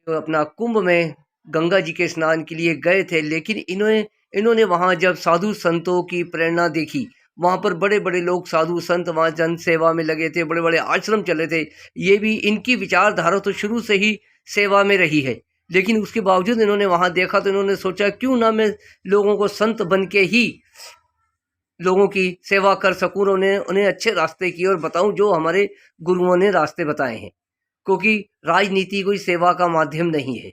तो अपना कुंभ में गंगा जी के स्नान के लिए गए थे, लेकिन इन्होंने वहाँ जब साधु संतों की प्रेरणा देखी, वहाँ पर बड़े-बड़े लोग साधु संत वहाँ जन सेवा में लगे थे, बड़े-बड़े आश्रम चले थे। ये भी इनकी विचारधारा तो शुरू से ही सेवा में रही है, लेकिन उसके बावजूद इन्होंने वहाँ देखा तो इन्होंने सोचा क्यों ना मैं लोगों को संत बन के ही लोगों की सेवा कर सकूँ और उन्हें अच्छे रास्ते की ओर बताऊँ जो हमारे गुरुओं ने रास्ते बताए हैं। क्योंकि राजनीति कोई सेवा का माध्यम नहीं है।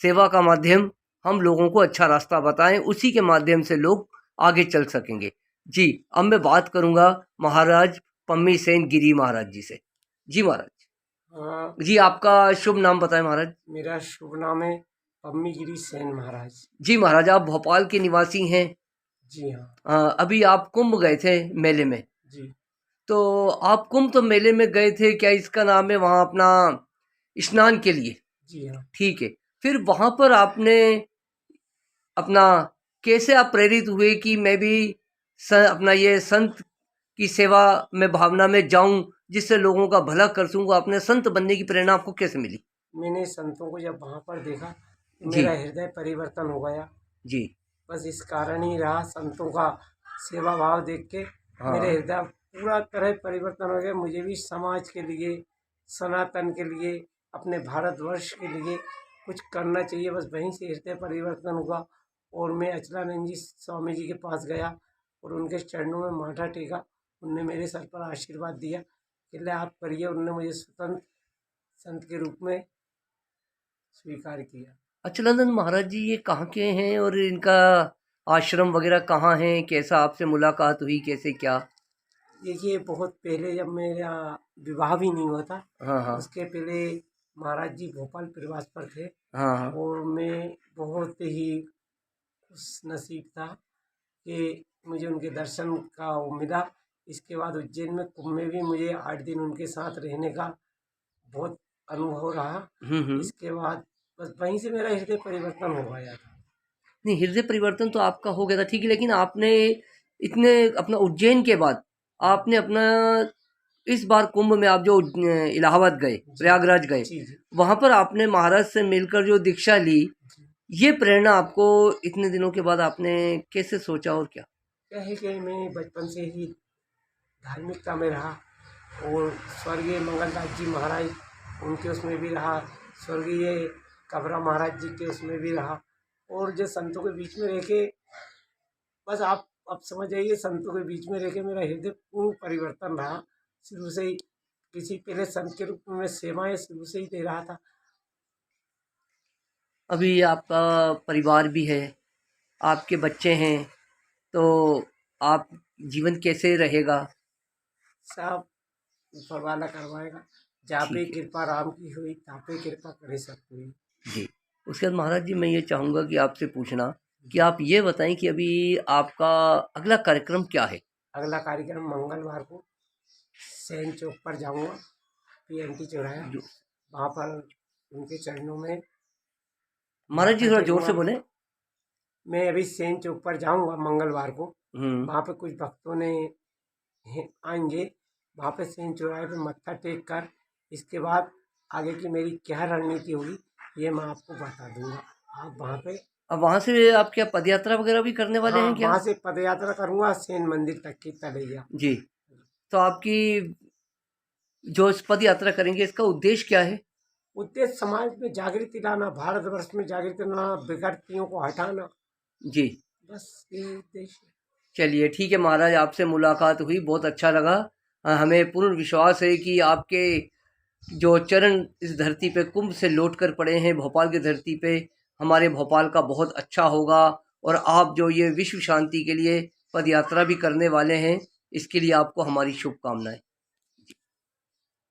सेवा का माध्यम हम लोगों को अच्छा रास्ता बताएं, उसी के माध्यम से लोग आगे चल सकेंगे। जी, अब मैं बात करूंगा महाराज पम्मी सेन गिरी महाराज जी से। जी महाराज। जी, आपका शुभ नाम बताएं महाराज। मेरा शुभ नाम है पम्मी गिरी सेन महाराज। जी महाराज, आप भोपाल के निवासी हैं। जी हाँ। अभी आप कुंभ गए थे मेले में। जी। तो आप कुंभ तो मेले में गए थे, क्या इसका नाम है वहाँ अपना स्नान के लिए? जी हाँ। ठीक है। फिर वहाँ पर आपने अपना कैसे आप प्रेरित हुए कि मैं भी अपना ये संत की सेवा में भावना में जाऊं जिससे लोगों का भला कर सकूं? आपने संत बनने की प्रेरणा आपको कैसे मिली? मैंने संतों को जब वहाँ पर देखा तो जी मेरा हृदय परिवर्तन हो गया। जी। बस इस कारण ही रहा, संतों का सेवा भाव देख के मेरे हाँ। हृदय पूरा तरह परिवर्तन हो गया। मुझे भी समाज के लिए, सनातन के लिए, अपने भारतवर्ष के लिए कुछ करना चाहिए। बस वहीं से हृदय परिवर्तन हुआ और मैं अचलानंद जी स्वामी जी के पास गया और उनके चरणों में माथा टेका। उनने मेरे सर पर आशीर्वाद दिया कि ले आप करिए। उन्होंने मुझे स्वतंत्र संत के रूप में स्वीकार किया। अचलानंद महाराज जी ये कहाँ के हैं और इनका आश्रम वगैरह कहाँ है? कैसा आपसे मुलाकात हुई, कैसे क्या? देखिए, बहुत पहले जब मेरा विवाह भी नहीं हुआ था, हाँ हाँ। उसके पहले महाराज जी भोपाल प्रवास पर थे हाँ हाँ। और मैं बहुत ही खुश नसीब था कि मुझे उनके दर्शन का वो मिला। इसके बाद उज्जैन में कुंभ में भी मुझे 8 दिन उनके साथ रहने का बहुत अनुभव रहा। इसके बाद बस वहीं से मेरा हृदय परिवर्तन हो गया था। नहीं, हृदय परिवर्तन तो आपका हो गया था, ठीक है, लेकिन आपने इतने अपना उज्जैन के बाद आपने अपना इस बार कुंभ में आप जो इलाहाबाद गए, प्रयागराज गए, जी जी। वहाँ पर आपने महाराज से मिलकर जो दीक्षा ली, ये प्रेरणा आपको इतने दिनों के बाद आपने कैसे सोचा और क्या? क्या है कि मैं बचपन से ही धार्मिकता में रहा और स्वर्गीय मंगलदास जी महाराज उनके उसमें भी रहा, स्वर्गीय कबरा महाराज जी के उसमें भी रहा और जो संतों के बीच में रह के बस आप समझ जाइए, संतों के बीच में रह के मेरा हृदय पूर्ण परिवर्तन रहा। शुरू से ही किसी पहले संत के रूप में सेवाएं शुरू से ही दे रहा था। अभी आपका परिवार भी है, आपके बच्चे हैं, तो आप जीवन कैसे रहेगा? सब ऊपर वाला करवाएगा। जहाँ पे ठीक है। कृपा राम की हुई तहाँ पे कृपा करे सब कोई। जी। उसके बाद महाराज जी मैं ये चाहूँगा कि आपसे पूछना कि आप ये बताएं कि अभी आपका अगला कार्यक्रम क्या है? अगला कार्यक्रम मंगलवार को सैन चौक पर जाऊंगा, PNT चौराहा, जो वहाँ पर उनके चरणों में महाराज जी माथा थोड़ा जोर टेकूंगा। से बोलें। मैं अभी सैन चौक पर जाऊंगा मंगलवार को। हम्म। वहाँ पे कुछ भक्तों ने आएंगे, वहाँ पे सैन चौराहे पे मत्था टेक कर इसके बाद आगे की मेरी क्या रणनीति होगी ये मैं आपको बता दूंगा। आप वहाँ पे अब वहाँ से आप क्या पदयात्रा वगैरह भी करने वाले हाँ, हैं क्या? वहाँ से पदयात्रा करूँगा सैन मंदिर तक की तलैया। जी। तो आपकी जो इस पद यात्रा करेंगे इसका उद्देश्य क्या है? उद्देश्य समाज में जागृति लाना, भारतवर्ष में जागृति लाना, विकृतियों को हटाना, जी। बस यही उद्देश्य है। चलिए ठीक है महाराज, आपसे मुलाकात हुई, बहुत अच्छा लगा। हमें पूर्ण विश्वास है कि आपके जो चरण इस धरती पे कुंभ से लौट कर पड़े हैं भोपाल की धरती पे, हमारे भोपाल का बहुत अच्छा होगा। और आप जो ये विश्व शांति के लिए पद यात्रा भी करने वाले हैं, इसके लिए आपको हमारी शुभकामनाएं।